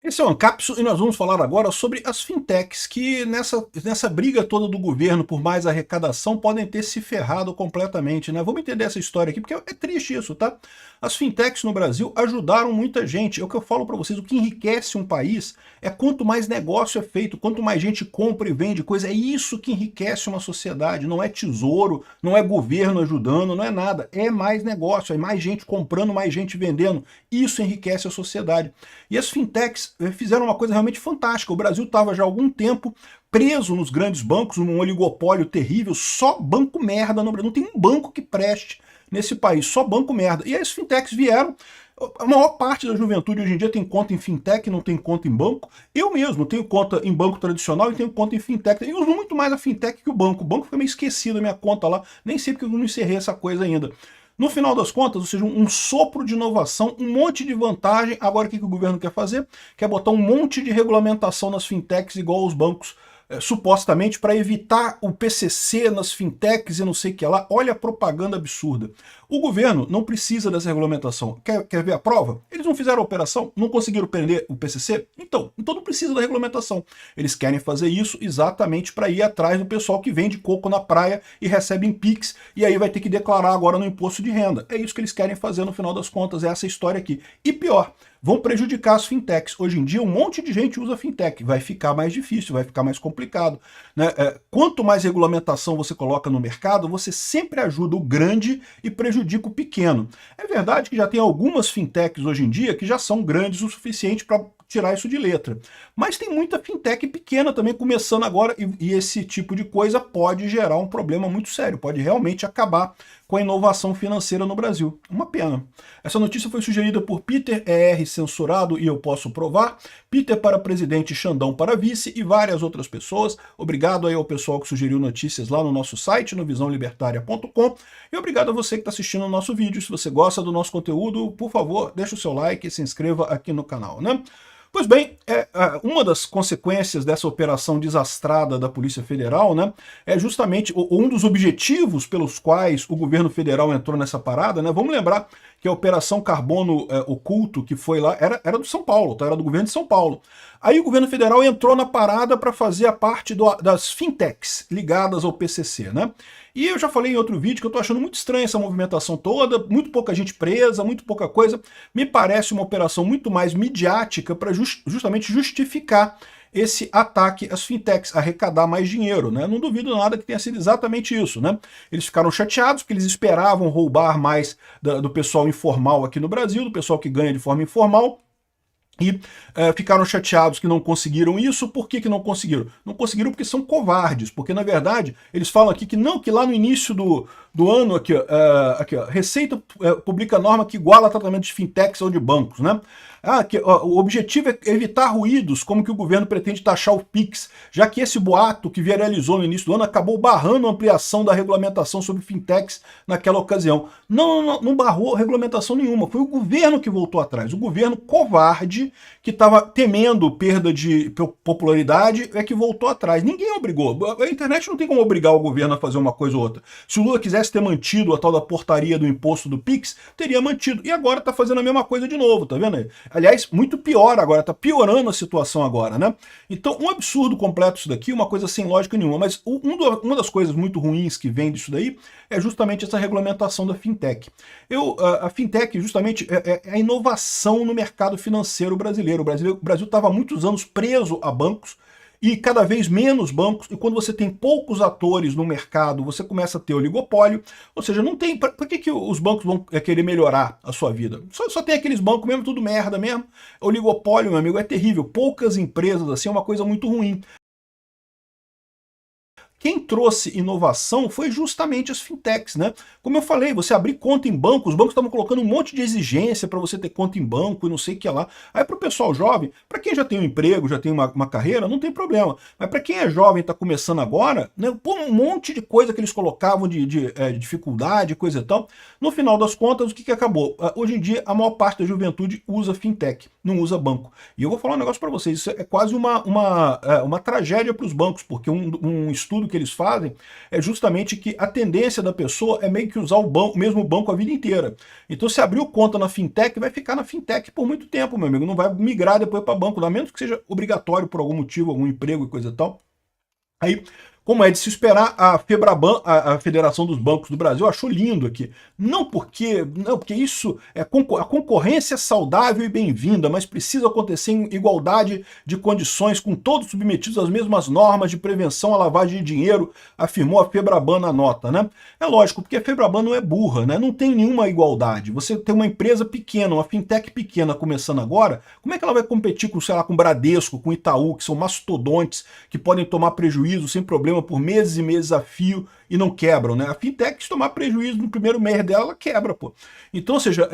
Esse é o Ancapsu e nós vamos falar agora sobre as fintechs que nessa briga toda do governo por mais arrecadação podem ter se ferrado completamente, né? Vamos entender essa história aqui porque é triste isso, tá? As fintechs no Brasil ajudaram muita gente. É o que eu falo para vocês, o que enriquece um país é quanto mais negócio é feito, quanto mais gente compra e vende coisa, é isso que enriquece uma sociedade, não é tesouro, não é governo ajudando, não é nada, é mais negócio, é mais gente comprando, mais gente vendendo, isso enriquece a sociedade. E as fintechs fizeram uma coisa realmente fantástica. O Brasil estava já há algum tempo preso nos grandes bancos, num oligopólio terrível, só banco merda no Brasil. Não tem um banco que preste nesse país, só banco merda. E as fintechs vieram. A maior parte da juventude hoje em dia tem conta em fintech, não tem conta em banco. Eu mesmo tenho conta em banco tradicional e tenho conta em fintech. Eu uso muito mais a fintech que o banco. O banco fica meio esquecido a minha conta lá, nem sei porque eu não encerrei essa coisa ainda. No final das contas, ou seja, um sopro de inovação, um monte de vantagem. Agora o que o governo quer fazer? Quer botar um monte de regulamentação nas fintechs igual aos bancos, supostamente para evitar o PCC nas fintechs e não sei o que lá. Olha a propaganda absurda. O governo não precisa dessa regulamentação. Quer ver a prova? Eles não fizeram a operação, não conseguiram prender o PCC? Então não precisa da regulamentação. Eles querem fazer isso exatamente para ir atrás do pessoal que vende coco na praia e recebe em Pix, e aí vai ter que declarar agora no imposto de renda. É isso que eles querem fazer no final das contas, é essa história aqui. E pior, vão prejudicar as fintechs. Hoje em dia um monte de gente usa fintech, vai ficar mais difícil, vai ficar mais complicado, né? Quanto mais regulamentação você coloca no mercado, você sempre ajuda o grande e prejudica o pequeno. É verdade que já tem algumas fintechs hoje em dia que já são grandes o suficiente para tirar isso de letra. Mas tem muita fintech pequena também começando agora e esse tipo de coisa pode gerar um problema muito sério, pode realmente acabar com a inovação financeira no Brasil. Uma pena. Essa notícia foi sugerida por Peter ER censurado e eu posso provar, Peter para presidente, Xandão para vice e várias outras pessoas. Obrigado aí ao pessoal que sugeriu notícias lá no nosso site, no visãolibertaria.com, e obrigado a você que está assistindo o nosso vídeo. Se você gosta do nosso conteúdo, por favor, deixa o seu like e se inscreva aqui no canal, né? Pois bem, uma das consequências dessa operação desastrada da Polícia Federal, né, é justamente um dos objetivos pelos quais o governo federal entrou nessa parada, né? Vamos lembrar que a Operação Carbono Oculto, que foi lá, era do São Paulo, tá? Era do governo de São Paulo. Aí o governo federal entrou na parada para fazer a parte das fintechs ligadas ao PCC, né? E eu já falei em outro vídeo que eu tô achando muito estranha essa movimentação toda, muito pouca gente presa, muito pouca coisa. Me parece uma operação muito mais midiática para justamente justificar esse ataque às fintechs, arrecadar mais dinheiro, né? Não duvido nada que tenha sido exatamente isso, né? Eles ficaram chateados porque eles esperavam roubar mais do pessoal informal aqui no Brasil, do pessoal que ganha de forma informal, e ficaram chateados que não conseguiram isso. Por que não conseguiram? Não conseguiram porque são covardes, porque na verdade eles falam aqui que não, que lá no início do ano, aqui, ó, Receita publica norma que iguala tratamento de fintechs ou de bancos, né? O objetivo é evitar ruídos, como que o governo pretende taxar o Pix, já que esse boato que viralizou no início do ano acabou barrando a ampliação da regulamentação sobre fintechs naquela ocasião. Não barrou regulamentação nenhuma, foi o governo que voltou atrás, o governo covarde que estava temendo perda de popularidade é que voltou atrás. Ninguém obrigou, a internet não tem como obrigar o governo a fazer uma coisa ou outra. Se o Lula quisesse ter mantido a tal da portaria do imposto do Pix, teria mantido, e agora está fazendo a mesma coisa de novo, tá vendo aí? Aliás, muito pior agora, tá piorando a situação agora, né? Então, um absurdo completo isso daqui, uma coisa sem lógica nenhuma, mas uma das coisas muito ruins que vem disso daí é justamente essa regulamentação da fintech. A fintech justamente é a inovação no mercado financeiro brasileiro. O Brasil estava há muitos anos preso a bancos, e cada vez menos bancos, e quando você tem poucos atores no mercado, você começa a ter oligopólio, ou seja, não tem... Por que os bancos vão querer melhorar a sua vida? Só tem aqueles bancos mesmo, tudo merda mesmo. Oligopólio, meu amigo, é terrível. Poucas empresas, assim, é uma coisa muito ruim. Quem trouxe inovação foi justamente as fintechs, né? Como eu falei, você abrir conta em banco, os bancos estavam colocando um monte de exigência para você ter conta em banco e não sei o que lá. Aí para o pessoal jovem, para quem já tem um emprego, já tem uma carreira, não tem problema. Mas para quem é jovem e está começando agora, né, pô, um monte de coisa que eles colocavam de dificuldade, coisa e tal. No final das contas, o que acabou? Hoje em dia, a maior parte da juventude usa fintech, não usa banco. E eu vou falar um negócio para vocês, isso é quase uma tragédia para os bancos, porque um estudo que eles fazem é justamente que a tendência da pessoa é meio que usar o mesmo banco a vida inteira. Então, se abriu conta na fintech, vai ficar na fintech por muito tempo, meu amigo. Não vai migrar depois para banco, a menos que seja obrigatório por algum motivo, algum emprego e coisa e tal. Aí, como é de se esperar, a Febraban, a Federação dos Bancos do Brasil, achou lindo aqui. Não porque isso a concorrência é saudável e bem-vinda, mas precisa acontecer em igualdade de condições, com todos submetidos às mesmas normas de prevenção à lavagem de dinheiro, afirmou a Febraban na nota, né? É lógico, porque a Febraban não é burra, né? Não tem nenhuma igualdade. Você tem uma empresa pequena, uma fintech pequena começando agora, como é que ela vai competir com, sei lá, com Bradesco, com Itaú, que são mastodontes, que podem tomar prejuízo sem problema por meses e meses a fio e não quebram, né? A fintech, se tomar prejuízo no primeiro mês dela, ela quebra, pô. Então, ou seja,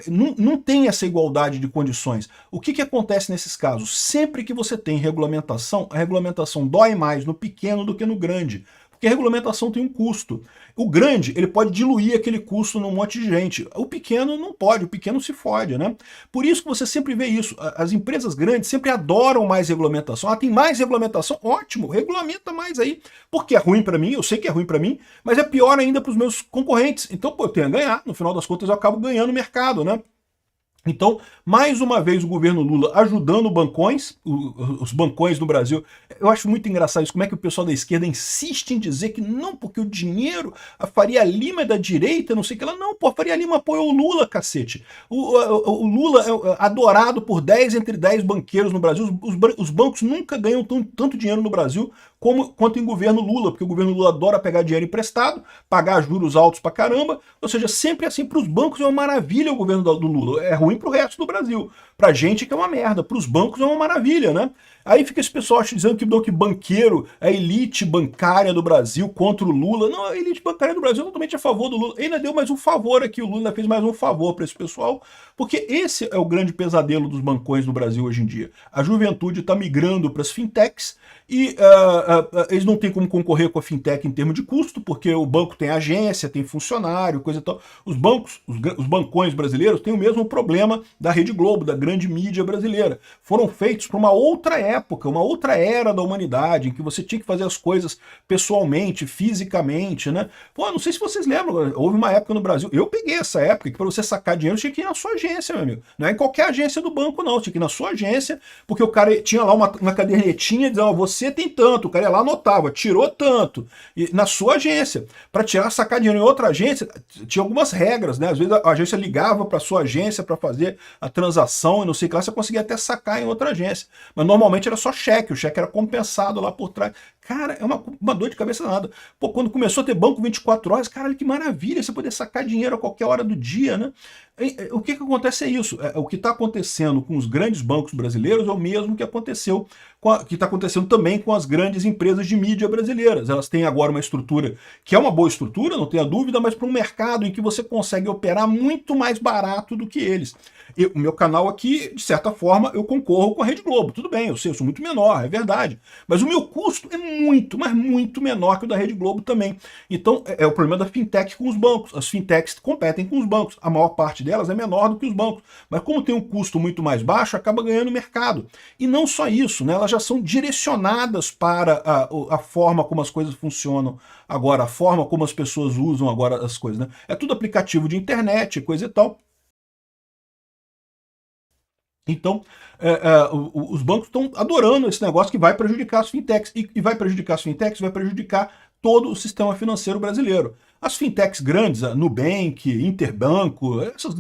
não tem essa igualdade de condições. O que acontece nesses casos? Sempre que você tem regulamentação, a regulamentação dói mais no pequeno do que no grande. Porque a regulamentação tem um custo. O grande, ele pode diluir aquele custo num monte de gente. O pequeno não pode, o pequeno se fode, né? Por isso que você sempre vê isso. As empresas grandes sempre adoram mais regulamentação. Ah, tem mais regulamentação? Ótimo, regulamenta mais aí. Porque é ruim para mim, eu sei que é ruim para mim, mas é pior ainda para os meus concorrentes. Então, pô, eu tenho a ganhar. No final das contas, eu acabo ganhando o mercado, né? Então, mais uma vez, o governo Lula ajudando os bancões no Brasil. Eu acho muito engraçado isso, como é que o pessoal da esquerda insiste em dizer que não, porque o dinheiro, a Faria Lima é da direita, não sei o que lá. Não, pô, a Faria Lima apoiou o Lula, cacete. O Lula é adorado por 10 entre 10 banqueiros no Brasil. Os bancos nunca ganham tanto dinheiro no Brasil quanto em governo Lula, porque o governo Lula adora pegar dinheiro emprestado, pagar juros altos pra caramba, ou seja, sempre assim, para os bancos é uma maravilha o governo do Lula, é ruim pro resto do Brasil, pra gente que é uma merda, pros bancos é uma maravilha, né? Aí fica esse pessoal dizendo que banqueiro, a elite bancária do Brasil contra o Lula. Não, a elite bancária do Brasil é totalmente a favor do Lula. Ele ainda deu mais um favor aqui, o Lula ainda fez mais um favor para esse pessoal, porque esse é o grande pesadelo dos bancões no Brasil hoje em dia. A juventude está migrando para as fintechs e eles não têm como concorrer com a fintech em termos de custo, porque o banco tem agência, tem funcionário, coisa e tal. Os bancões brasileiros têm o mesmo problema da Rede Globo, da grande mídia brasileira. Foram feitos para uma outra época, uma outra era da humanidade, em que você tinha que fazer as coisas pessoalmente, fisicamente, né? Pô, não sei se vocês lembram, houve uma época no Brasil, eu peguei essa época, que para você sacar dinheiro tinha que ir na sua agência, meu amigo. Não é em qualquer agência do banco, não. Tinha que ir na sua agência, porque o cara tinha lá uma cadernetinha dizendo, ó, você tem tanto, o cara ia lá anotava, tirou tanto. E na sua agência. Para sacar dinheiro em outra agência, tinha algumas regras, né? Às vezes a agência ligava para sua agência para fazer a transação e não sei o que lá, você conseguia até sacar em outra agência. Mas normalmente era só cheque, o cheque era compensado lá por trás. Cara, é uma dor de cabeça nada. Pô, quando começou a ter banco 24 horas, caralho, que maravilha, você poder sacar dinheiro a qualquer hora do dia, né? O que acontece é isso. O que está acontecendo com os grandes bancos brasileiros é o mesmo que aconteceu, que está acontecendo também com as grandes empresas de mídia brasileiras. Elas têm agora uma estrutura que é uma boa estrutura, não tenha dúvida, mas para um mercado em que você consegue operar muito mais barato do que eles. O meu canal aqui, de certa forma, eu concorro com a Rede Globo. Tudo bem, eu sei, eu sou muito menor, é verdade. Mas o meu custo é muito, mas muito menor que o da Rede Globo também. Então, é o problema da fintech com os bancos. As fintechs competem com os bancos. A maior parte delas é menor do que os bancos. Mas como tem um custo muito mais baixo, acaba ganhando mercado. E não só isso, né? Elas já são direcionadas para a forma como as coisas funcionam agora, a forma como as pessoas usam agora as coisas, né? É tudo aplicativo de internet, coisa e tal. Então, os bancos estão adorando esse negócio que vai prejudicar as fintechs. E vai prejudicar as fintechs, vai prejudicar todo o sistema financeiro brasileiro. As fintechs grandes, a Nubank, Interbanco, essas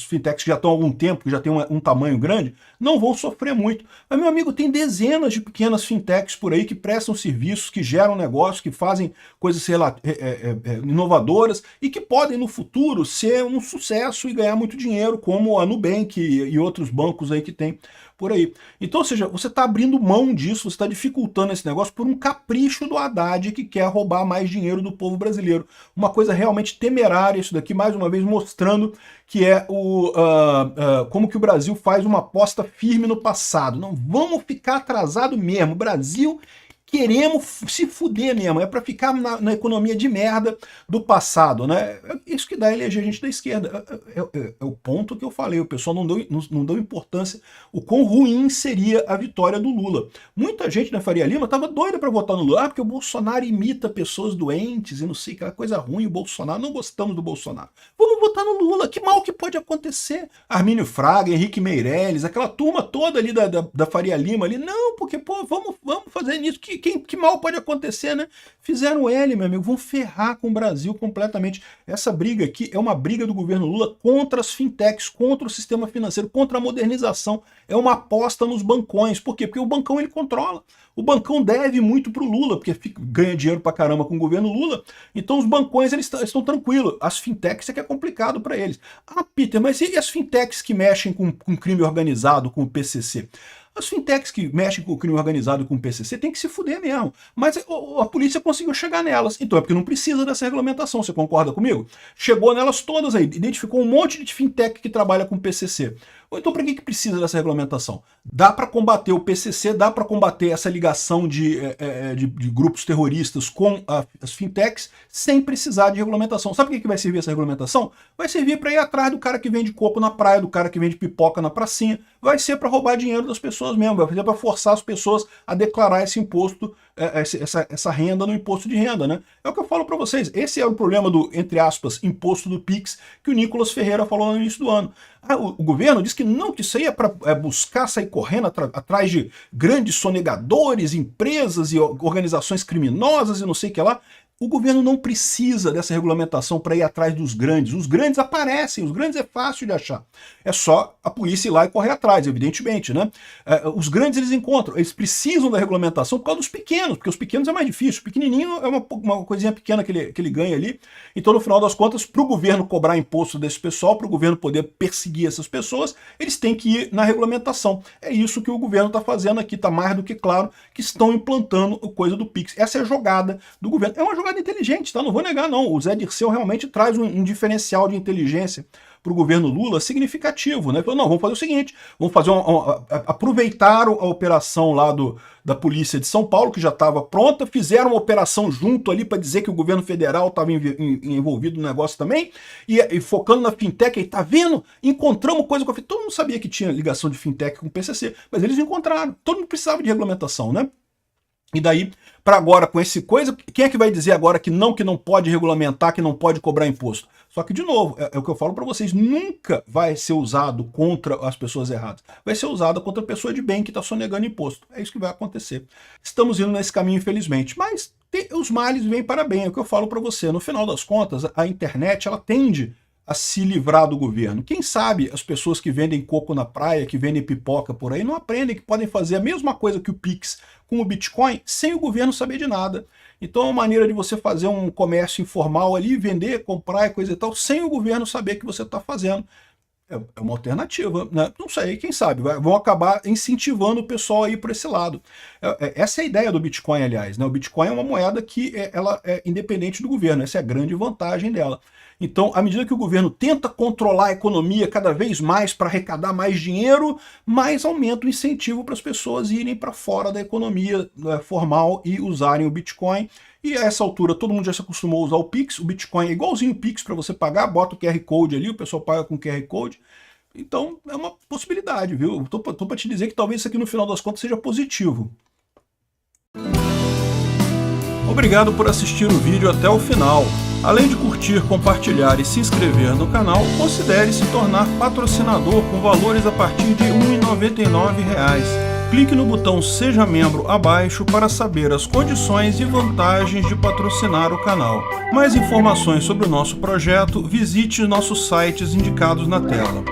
fintechs que já estão há algum tempo, que já têm um tamanho grande, não vão sofrer muito. Mas, meu amigo, tem dezenas de pequenas fintechs por aí que prestam serviços, que geram negócios, que fazem coisas, sei lá, inovadoras e que podem, no futuro, ser um sucesso e ganhar muito dinheiro, como a Nubank e outros bancos aí que tem por aí. Então, ou seja, você está abrindo mão disso, você está dificultando esse negócio por um capricho do Haddad que quer roubar mais dinheiro do povo brasileiro. Uma coisa realmente temerária isso daqui, mais uma vez mostrando que é como que o Brasil faz uma aposta firme no passado. Não vamos ficar atrasado mesmo. O Brasil queremos se fuder mesmo, é para ficar na economia de merda do passado, né? Isso que dá a eleger a gente da esquerda. É o ponto que eu falei, o pessoal não deu importância o quão ruim seria a vitória do Lula. Muita gente na Faria Lima estava doida para votar no Lula, porque o Bolsonaro imita pessoas doentes e não sei, aquela coisa ruim, o Bolsonaro, não gostamos do Bolsonaro. Vamos votar no Lula, que mal que pode acontecer? Armínio Fraga, Henrique Meirelles, aquela turma toda ali da Faria Lima ali, não, porque, pô, vamos fazer nisso, que mal pode acontecer, né? Fizeram L, meu amigo, vão ferrar com o Brasil completamente. Essa briga aqui é uma briga do governo Lula contra as fintechs, contra o sistema financeiro, contra a modernização. É uma aposta nos bancões. Por quê? Porque o bancão ele controla. O bancão deve muito pro Lula, porque ganha dinheiro pra caramba com o governo Lula. Então os bancões eles estão tranquilos. As fintechs é que é complicado para eles. Ah, Peter, mas e as fintechs que mexem com crime organizado, com o PCC? As fintechs que mexem com o crime organizado com o PCC tem que se fuder mesmo. Mas a polícia conseguiu chegar nelas. Então é porque não precisa dessa regulamentação, você concorda comigo? Chegou nelas todas aí, identificou um monte de fintech que trabalha com PCC. Então para que precisa dessa regulamentação? Dá para combater o PCC, dá para combater essa ligação de grupos terroristas com as fintechs sem precisar de regulamentação. Sabe para que vai servir essa regulamentação? Vai servir para ir atrás do cara que vende coco na praia, do cara que vende pipoca na pracinha. Vai ser para roubar dinheiro das pessoas mesmo, vai ser para forçar as pessoas a declarar esse imposto, essa renda no imposto de renda, né? É o que eu falo para vocês. Esse é o problema do, entre aspas, imposto do PIX que o Nicolas Ferreira falou no início do ano. O governo diz que não, que isso aí é para buscar sair correndo atrás de grandes sonegadores, empresas e organizações criminosas e não sei o que lá. O governo não precisa dessa regulamentação para ir atrás dos grandes. Os grandes aparecem, os grandes é fácil de achar. É só a polícia ir lá e correr atrás, evidentemente, né? Os grandes eles encontram, eles precisam da regulamentação por causa dos pequenos, porque os pequenos é mais difícil. O pequenininho é uma coisinha pequena que ele ganha ali. Então, no final das contas, para o governo cobrar imposto desse pessoal, para o governo poder perseguir essas pessoas, eles têm que ir na regulamentação. É isso que o governo está fazendo aqui, está mais do que claro que estão implantando a coisa do PIX. Essa é a jogada do governo. É uma jogada inteligente, tá? Não vou negar, não. O Zé Dirceu realmente traz um diferencial de inteligência para o governo Lula significativo, né? Falou, não, vamos fazer o seguinte, vamos fazer aproveitar a operação lá da polícia de São Paulo, que já estava pronta, fizeram uma operação junto ali para dizer que o governo federal estava envolvido no negócio também, e focando na fintech, aí tá vendo? Encontramos coisa com a fintech. Todo mundo sabia que tinha ligação de fintech com o PCC, mas eles encontraram. Todo mundo precisava de regulamentação, né? E daí, para agora, com esse coisa, quem é que vai dizer agora que não pode regulamentar, que não pode cobrar imposto? Só que, de novo, é o que eu falo para vocês, nunca vai ser usado contra as pessoas erradas. Vai ser usado contra a pessoa de bem que está sonegando imposto. É isso que vai acontecer. Estamos indo nesse caminho, infelizmente. Mas os males vêm para bem, é o que eu falo para você. No final das contas, a internet, ela tende a se livrar do governo. Quem sabe as pessoas que vendem coco na praia, que vendem pipoca por aí, não aprendem que podem fazer a mesma coisa que o Pix com o Bitcoin sem o governo saber de nada. Então é uma maneira de você fazer um comércio informal ali, vender, comprar e coisa e tal, sem o governo saber que você está fazendo. É uma alternativa, né? Não sei, quem sabe, vão acabar incentivando o pessoal aí por esse lado. Essa é a ideia do Bitcoin, aliás, né? O Bitcoin é uma moeda que ela é independente do governo, essa é a grande vantagem dela. Então, à medida que o governo tenta controlar a economia cada vez mais para arrecadar mais dinheiro, mais aumenta o incentivo para as pessoas irem para fora da economia formal e usarem o Bitcoin. E a essa altura todo mundo já se acostumou a usar o Pix, o Bitcoin é igualzinho o Pix para você pagar, bota o QR Code ali, o pessoal paga com QR Code. Então é uma possibilidade, viu? Tô para te dizer que talvez isso aqui no final das contas seja positivo. Obrigado por assistir o vídeo até o final. Além de curtir, compartilhar e se inscrever no canal, considere se tornar patrocinador com valores a partir de R$ 1,99. Clique no botão Seja Membro abaixo para saber as condições e vantagens de patrocinar o canal. Mais informações sobre o nosso projeto, visite nossos sites indicados na tela.